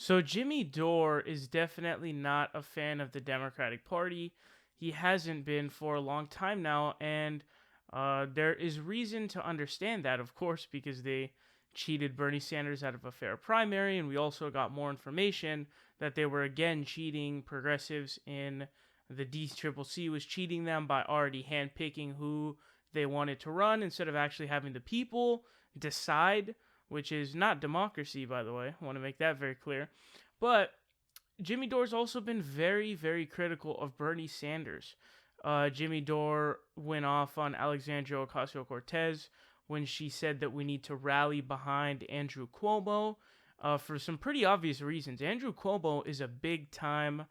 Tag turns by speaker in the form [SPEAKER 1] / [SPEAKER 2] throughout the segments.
[SPEAKER 1] So Jimmy Dore is definitely not a fan of the Democratic Party. He hasn't been for a long time now, and there is reason to understand that, of course, because they cheated Bernie Sanders out of a fair primary, and we also got more information that they were again cheating progressives in the DCCC was cheating them by already handpicking who they wanted to run instead of actually having the people decide, which is not democracy, by the way. I want to make that very clear. But Jimmy Dore's also been very, very critical of Bernie Sanders. Jimmy Dore went off on Alexandria Ocasio-Cortez when she said that we need to rally behind Andrew Cuomo for some pretty obvious reasons. Andrew Cuomo is a big-time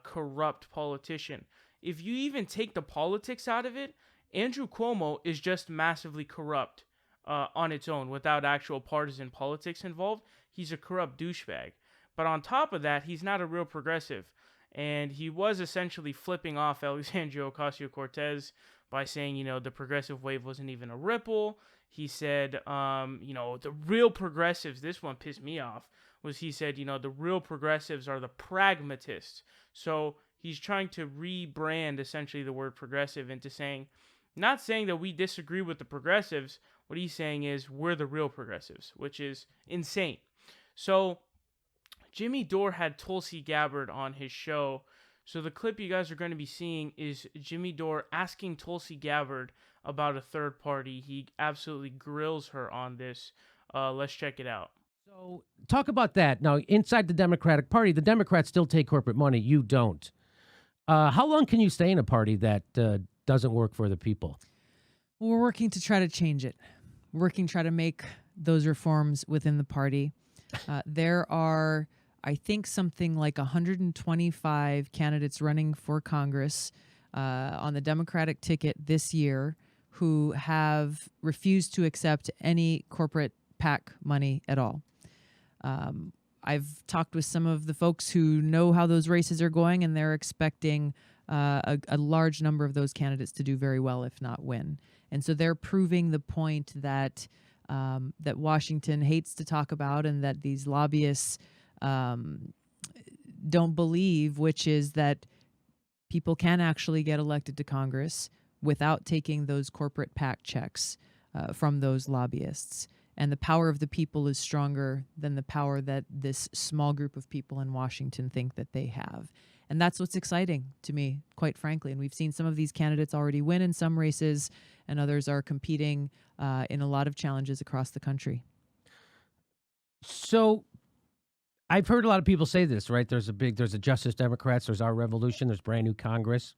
[SPEAKER 1] corrupt politician. If you even take the politics out of it, Andrew Cuomo is just massively corrupt on its own without actual partisan politics involved. He's a corrupt douchebag. But on top of that, he's not a real progressive. And he was essentially flipping off Alexandria Ocasio-Cortez by saying, the progressive wave wasn't even a ripple. He said, the real progressives, this one pissed me off, was he said, the real progressives are the pragmatists. So he's trying to rebrand essentially the word progressive into saying, not saying that we disagree with the progressives. What he's saying is we're the real progressives, which is insane. So Jimmy Dore had Tulsi Gabbard on his show. So the clip you guys are going to be seeing is Jimmy Dore asking Tulsi Gabbard about a third party. He absolutely grills her on this. Let's check it out.
[SPEAKER 2] So talk about that. Now, inside the Democratic Party, the Democrats still take corporate money. You don't. How long can you stay in a party that doesn't work for the people?
[SPEAKER 3] Well, we're working to try to change it. We're working to try to make those reforms within the party. There are, I think, something like 125 candidates running for Congress on the Democratic ticket this year who have refused to accept any corporate PAC money at all. I've talked with some of the folks who know how those races are going, and they're expecting a large number of those candidates to do very well, if not win. And so they're proving the point that that Washington hates to talk about and that these lobbyists don't believe, which is that people can actually get elected to Congress without taking those corporate PAC checks from those lobbyists. And the power of the people is stronger than the power that this small group of people in Washington think that they have. And that's what's exciting to me, quite frankly. And we've seen some of these candidates already win in some races, and others are competing in a lot of challenges across the country.
[SPEAKER 2] So I've heard a lot of people say this, right? There's a Justice Democrats, there's our revolution, there's brand new Congress.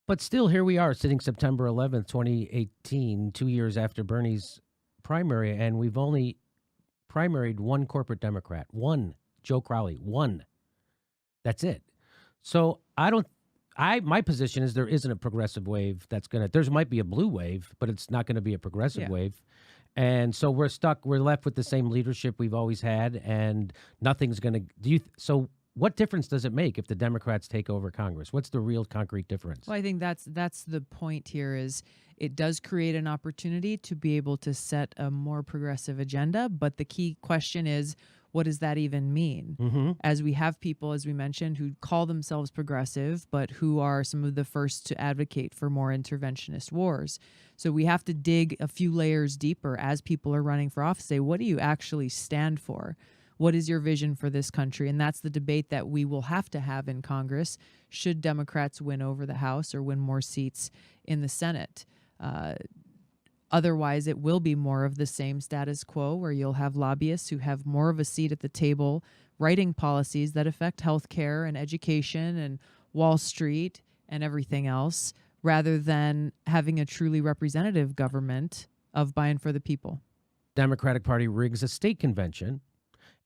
[SPEAKER 2] But still, here we are sitting September 11th, 2018, 2 years after Bernie's primary, and we've only primaried one corporate Democrat, one, Joe Crowley, one. That's it. So my position is there isn't a progressive wave there might be a blue wave, but it's not going to be a progressive wave. And so we're left with the same leadership we've always had, and nothing's going to, so what difference does it make if the Democrats take over Congress? What's the real concrete difference?
[SPEAKER 3] Well, I think that's the point here is it does create an opportunity to be able to set a more progressive agenda. But the key question is, what does that even mean? Mm-hmm. As we have people, as we mentioned, who call themselves progressive, but who are some of the first to advocate for more interventionist wars. So we have to dig a few layers deeper as people are running for office, say, what do you actually stand for? What is your vision for this country? And that's the debate that we will have to have in Congress should Democrats win over the House or win more seats in the Senate. Otherwise, it will be more of the same status quo where you'll have lobbyists who have more of a seat at the table writing policies that affect healthcare and education and Wall Street and everything else, rather than having a truly representative government of by and for the people.
[SPEAKER 2] Democratic Party rigs a state convention.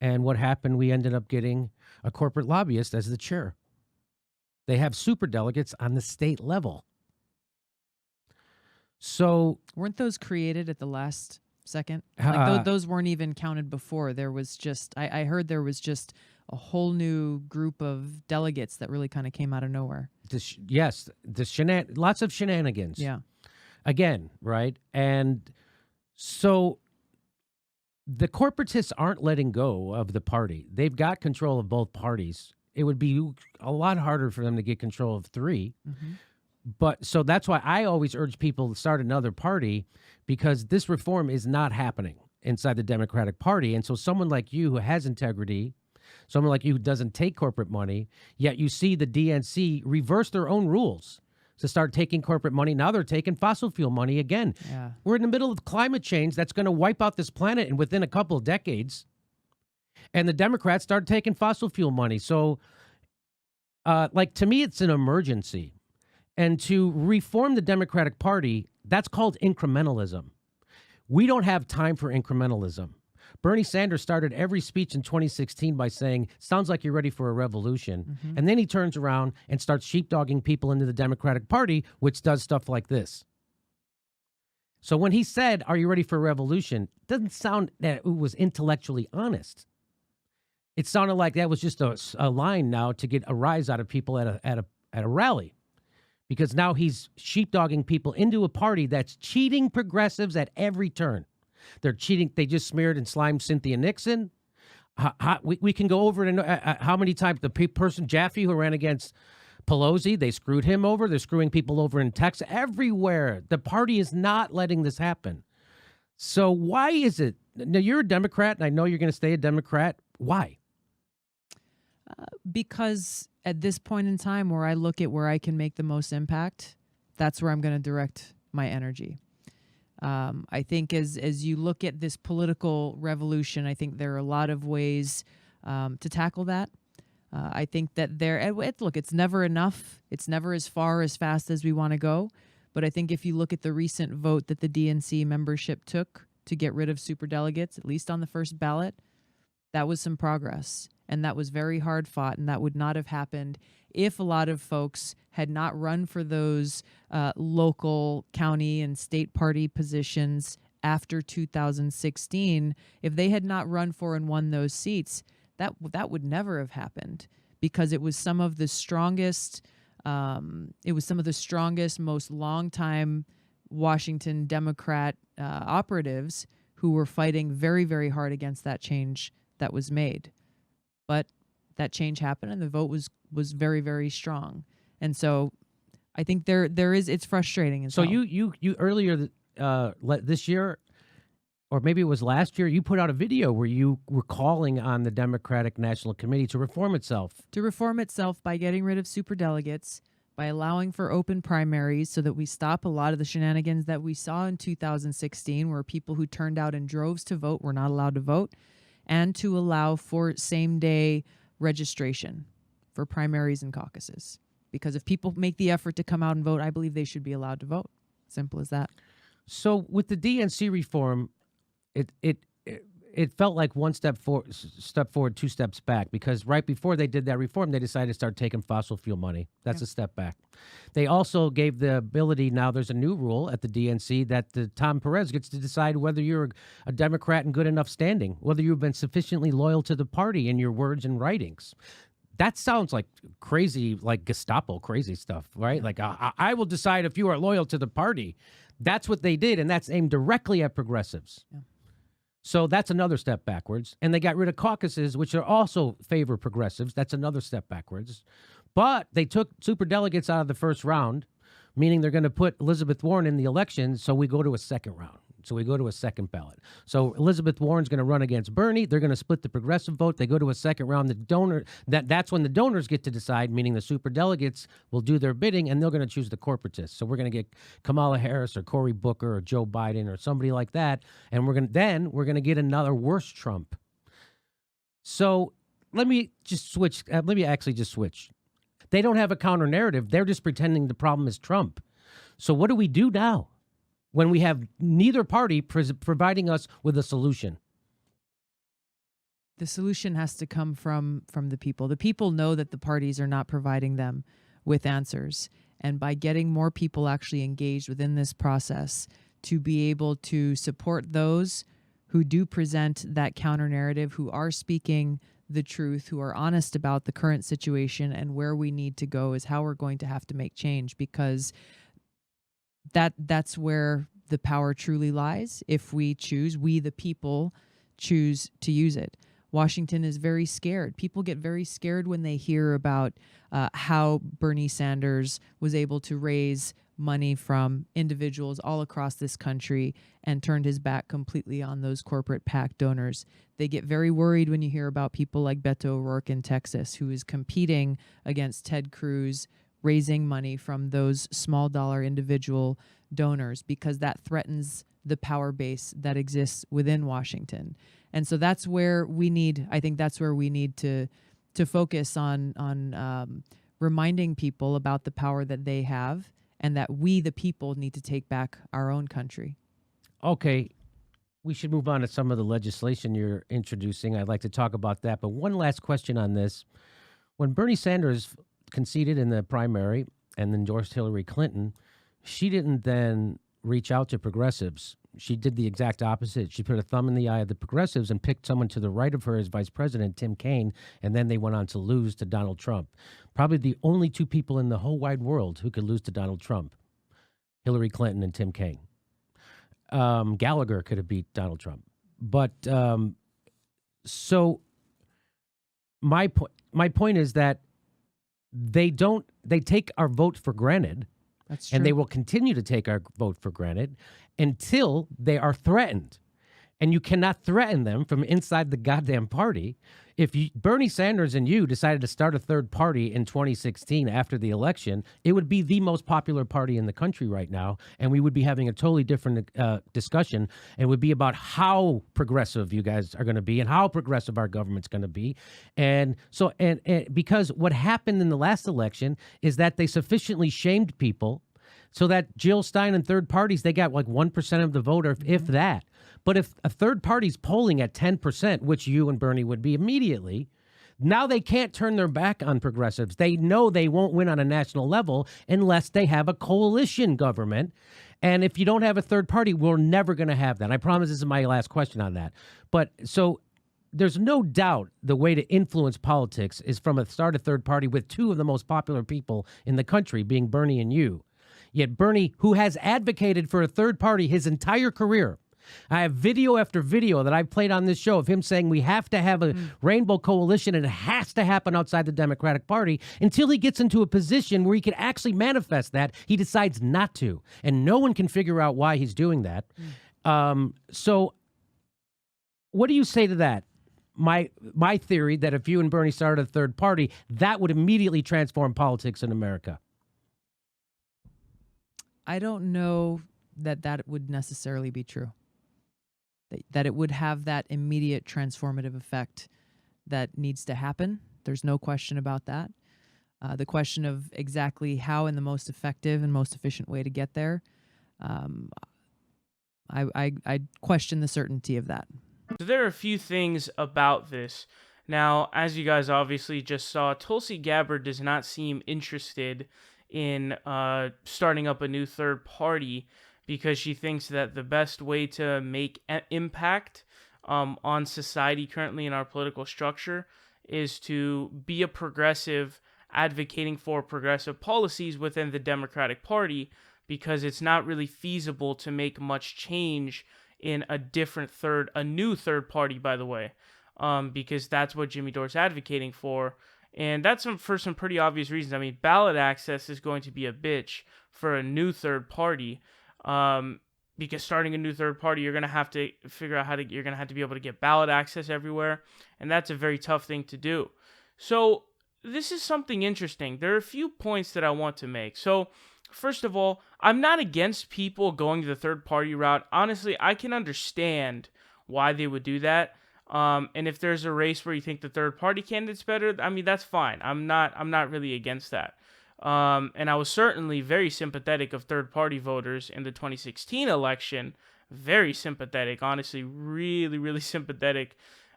[SPEAKER 2] And what happened, we ended up getting a corporate lobbyist as the chair. They have superdelegates on the state level. So
[SPEAKER 3] weren't those created at the last second? Like those weren't even counted before. There was just, I heard there was just a whole new group of delegates that really kind of came out of nowhere.
[SPEAKER 2] Lots of shenanigans.
[SPEAKER 3] Yeah.
[SPEAKER 2] Again, right? And so, The corporatists aren't letting go of the party. They've got control of both parties. It would be a lot harder for them to get control of three.
[SPEAKER 3] Hmm.
[SPEAKER 2] But so that's why I always urge people to start another party, because this reform is not happening inside the Democratic Party. And so someone like you who has integrity, someone like you who doesn't take corporate money, yet you see the DNC reverse their own rules to start taking corporate money. Now they're taking fossil fuel money again.
[SPEAKER 3] Yeah.
[SPEAKER 2] We're in the middle of climate change that's going to wipe out this planet and within a couple of decades. And the Democrats start taking fossil fuel money. So, to me, it's an emergency. And to reform the Democratic Party, that's called incrementalism. We don't have time for incrementalism. Bernie Sanders started every speech in 2016 by saying, sounds like you're ready for a revolution.
[SPEAKER 3] Hmm.
[SPEAKER 2] And then he turns around and starts sheepdogging people into the Democratic Party, which does stuff like this. So when he said, are you ready for a revolution, it doesn't sound that it was intellectually honest. It sounded like that was just a line now to get a rise out of people at a rally. Because now he's sheepdogging people into a party that's cheating progressives at every turn. They're cheating. They just smeared and slimed Cynthia Nixon. We can go over it and how many times the person, Jaffe, who ran against Pelosi, they screwed him over. They're screwing people over in Texas. Everywhere. The party is not letting this happen. So why is it? Now, you're a Democrat, and I know you're going to stay a Democrat. Why?
[SPEAKER 3] Because at this point in time where I look at where I can make the most impact, that's where I'm going to direct my energy. I think as you look at this political revolution, I think there are a lot of ways to tackle that. I think that look, it's never enough. It's never as far as fast as we want to go. But I think if you look at the recent vote that the DNC membership took to get rid of superdelegates, at least on the first ballot, that was some progress. And that was very hard fought, and that would not have happened if a lot of folks had not run for those local, county, and state party positions after 2016. If they had not run for and won those seats, that would never have happened, because it was some of the strongest, most longtime Washington Democrat operatives who were fighting very, very hard against that change that was made. But that change happened, and the vote was very, very strong. And so I think it's frustrating.
[SPEAKER 2] So you earlier this year, or maybe it was last year, you put out a video where you were calling on the Democratic National Committee to reform itself.
[SPEAKER 3] To reform itself by getting rid of superdelegates, by allowing for open primaries so that we stop a lot of the shenanigans that we saw in 2016, where people who turned out in droves to vote were not allowed to vote, and to allow for same-day registration for primaries and caucuses. Because if people make the effort to come out and vote, I believe they should be allowed to vote. Simple as that.
[SPEAKER 2] So with the DNC reform, it felt like one step forward, two steps back, because right before they did that reform, they decided to start taking fossil fuel money. That's a step back. They also gave the ability, now there's a new rule at the DNC that Tom Perez gets to decide whether you're a Democrat in good enough standing, whether you've been sufficiently loyal to the party in your words and writings. That sounds like crazy, like Gestapo crazy stuff, right? Like, I will decide if you are loyal to the party. That's what they did, and that's aimed directly at progressives.
[SPEAKER 3] Yeah.
[SPEAKER 2] So that's another step backwards. And they got rid of caucuses, which are also favor progressives. That's another step backwards. But they took superdelegates out of the first round, meaning they're going to put Elizabeth Warren in the election, so we go to a second round. So we go to a second ballot. So Elizabeth Warren's going to run against Bernie. They're going to split the progressive vote. They go to a second round. That's when the donors get to decide, meaning the superdelegates will do their bidding, and they're going to choose the corporatists. So we're going to get Kamala Harris or Cory Booker or Joe Biden or somebody like that, and we're going to get another worse Trump. So let me just switch. Switch. They don't have a counter narrative. They're just pretending the problem is Trump. So what do we do now when we have neither party providing us with a solution?
[SPEAKER 3] The solution has to come from the people. The people know that the parties are not providing them with answers. And by getting more people actually engaged within this process to be able to support those who do present that counter narrative, who are speaking the truth, who are honest about the current situation and where we need to go, is how we're going to have to make change, because that's where the power truly lies. If we choose, we the people, choose to use it. Washington is very scared. People get very scared when they hear about how Bernie Sanders was able to raise money from individuals all across this country and turned his back completely on those corporate PAC donors. They get very worried when you hear about people like Beto O'Rourke in Texas, who is competing against Ted Cruz, raising money from those small dollar individual donors, because that threatens the power base that exists within Washington. And so that's where we need, I think that's where we need to focus on reminding people about the power that they have, and that we, the people, need to take back our own country.
[SPEAKER 2] Okay, we should move on to some of the legislation you're introducing. I'd like to talk about that. But one last question on this. When Bernie Sanders conceded in the primary and endorsed Hillary Clinton, she didn't then reach out to progressives. She did the exact opposite. She put a thumb in the eye of the progressives and picked someone to the right of her as vice president, Tim Kaine, and then they went on to lose to Donald Trump. Probably the only two people in the whole wide world who could lose to Donald Trump, Hillary Clinton and Tim Kaine. Gallagher could have beat Donald Trump. But so my point is that they take our vote for granted.
[SPEAKER 3] That's true.
[SPEAKER 2] And they will continue to take our vote for granted until they are threatened. And you cannot threaten them from inside the goddamn party. If Bernie Sanders and you decided to start a third party in 2016 after the election, it would be the most popular party in the country right now, and we would be having a totally different discussion. It would be about how progressive you guys are going to be and how progressive our government's going to be. And so, and because what happened in the last election is that they sufficiently shamed people so that Jill Stein and third parties, they got like 1% of the vote, or if that. But if a third party's polling at 10%, which you and Bernie would be immediately, now they can't turn their back on progressives. They know they won't win on a national level unless they have a coalition government. And if you don't have a third party, we're never going to have that. I promise this is my last question on that. But so there's no doubt the way to influence politics is from a start a third party with two of the most popular people in the country, being Bernie and you. Yet Bernie, who has advocated for a third party his entire career, I have video after video that I've played on this show of him saying we have to have a rainbow coalition and it has to happen outside the Democratic Party. Until he gets into a position where he can actually manifest that, he decides not to. And no one can figure out why he's doing that. So what do you say to that? My theory that if you and Bernie started a third party, that would immediately transform politics in America.
[SPEAKER 3] I don't know that would necessarily be true. That it would have that immediate transformative effect that needs to happen. There's no question about that. The question of exactly how and the most effective and most efficient way to get there, I question the certainty of that.
[SPEAKER 1] So there are a few things about this. Now, as you guys obviously just saw, Tulsi Gabbard does not seem interested in starting up a new third party, because she thinks that the best way to make impact on society currently in our political structure is to be a progressive advocating for progressive policies within the Democratic Party, because it's not really feasible to make much change in a new third party, by the way, because that's what Jimmy Dore's advocating for. And that's for some pretty obvious reasons. I mean, ballot access is going to be a bitch for a new third party. Because starting a new third party, you're going to have to figure out you're going to have to be able to get ballot access everywhere. And that's a very tough thing to do. So this is something interesting. There are a few points that I want to make. So first of all, I'm not against people going the third party route. Honestly, I can understand why they would do that. And if there's a race where you think the third party candidate's better, I mean, that's fine. I'm not really against that. And I was certainly very sympathetic of third-party voters in the 2016 election. Very sympathetic, honestly, really, really sympathetic.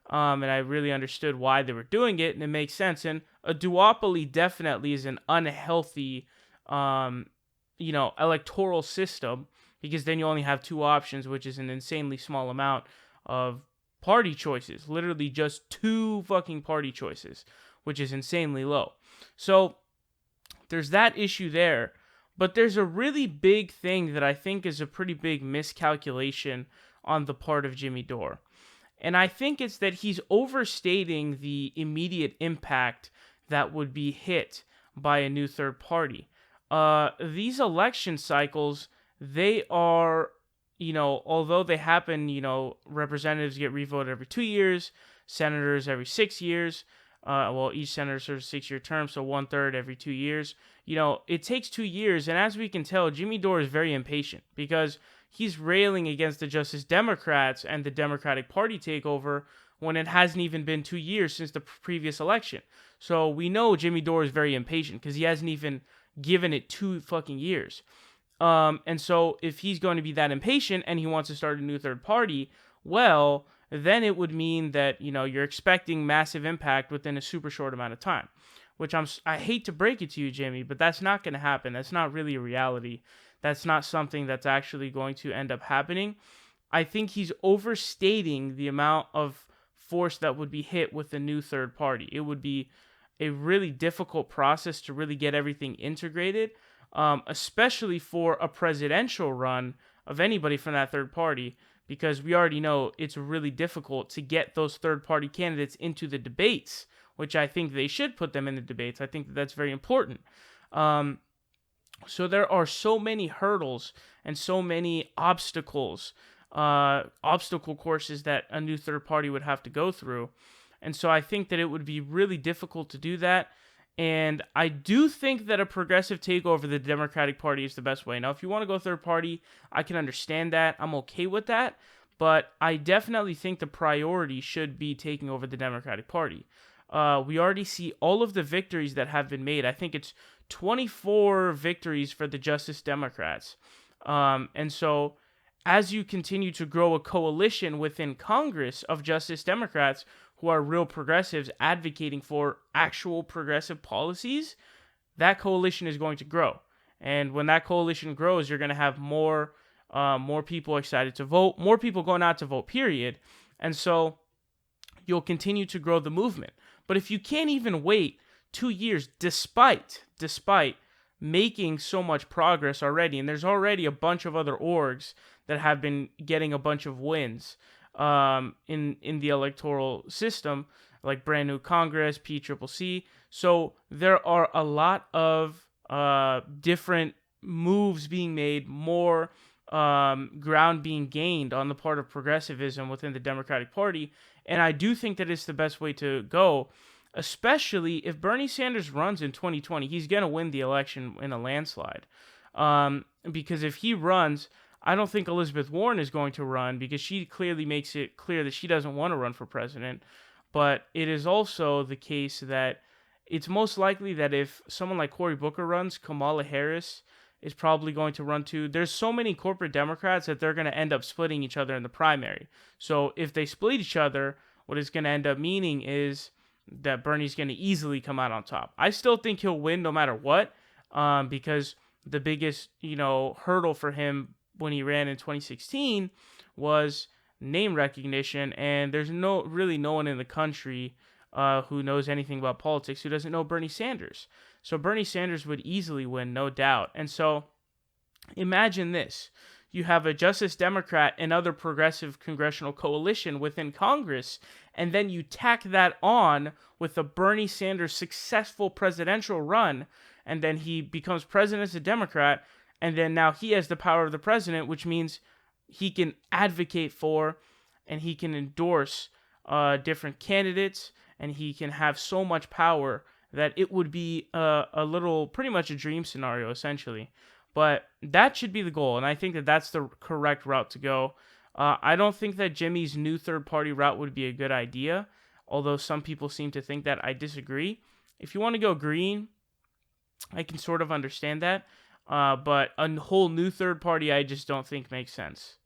[SPEAKER 1] And I really understood why they were doing it, and it makes sense. And a duopoly definitely is an unhealthy, electoral system, because then you only have two options, which is an insanely small amount of party choices. Literally just two fucking party choices, which is insanely low. So there's that issue there, but there's a really big thing that I think is a pretty big miscalculation on the part of Jimmy Dore. And I think it's that he's overstating the immediate impact that would be hit by a new third party. These election cycles, they are, although they happen, representatives get revoted every 2 years, senators every 6 years. Each senator serves a 6-year term, so 1/3 every 2 years. It takes 2 years, and as we can tell, Jimmy Dore is very impatient because he's railing against the Justice Democrats and the Democratic Party takeover when it hasn't even been 2 years since the previous election. So we know Jimmy Dore is very impatient because he hasn't even given it 2 fucking years. And so if he's going to be that impatient and he wants to start a new third party, well, then it would mean that, you're expecting massive impact within a super short amount of time, which I hate to break it to you, Jimmy, but that's not going to happen. That's not really a reality. That's not something that's actually going to end up happening. I think he's overstating the amount of force that would be hit with a new third party. It would be a really difficult process to really get everything integrated, especially for a presidential run of anybody from that third party, because we already know it's really difficult to get those third party candidates into the debates, which I think they should put them in the debates. I think that's very important. So there are so many hurdles and so many obstacle courses that a new third party would have to go through. And so I think that it would be really difficult to do that. And I do think that a progressive takeover of the Democratic Party is the best way. Now, if you want to go third party, I can understand that. I'm okay with that. But I definitely think the priority should be taking over the Democratic Party. We already see all of the victories that have been made. I think it's 24 victories for the Justice Democrats. And so as you continue to grow a coalition within Congress of Justice Democrats who are real progressives advocating for actual progressive policies, that coalition is going to grow. And when that coalition grows, you're going to have more people excited to vote, more people going out to vote, period. And so you'll continue to grow the movement. But if you can't even wait 2 years despite making so much progress already, and there's already a bunch of other orgs that have been getting a bunch of wins in the electoral system, like Brand New Congress, PCCC. So there are a lot of different moves being made, more ground being gained on the part of progressivism within the Democratic Party. And I do think that it's the best way to go, especially if Bernie Sanders runs in 2020. He's going to win the election in a landslide. Because if he runs, I don't think Elizabeth Warren is going to run because she clearly makes it clear that she doesn't want to run for president. But it is also the case that it's most likely that if someone like Cory Booker runs, Kamala Harris is probably going to run too. There's so many corporate Democrats that they're going to end up splitting each other in the primary. So if they split each other, what it's going to end up meaning is that Bernie's going to easily come out on top. I still think he'll win no matter what, because the biggest, hurdle for him when he ran in 2016 was name recognition, and there's no one in the country who knows anything about politics who doesn't know Bernie Sanders. So Bernie Sanders would easily win, no doubt. And so imagine this. You have a Justice Democrat and other progressive congressional coalition within Congress, and then you tack that on with a Bernie Sanders successful presidential run, and then he becomes president as a Democrat, and then now he has the power of the president, which means he can advocate for and he can endorse different candidates, and he can have so much power that it would be pretty much a dream scenario, essentially. But that should be the goal, and I think that that's the correct route to go. I don't think that Jimmy's new third-party route would be a good idea, although some people seem to think that. I disagree. If you want to go green, I can sort of understand that, but a whole new third party I just don't think makes sense.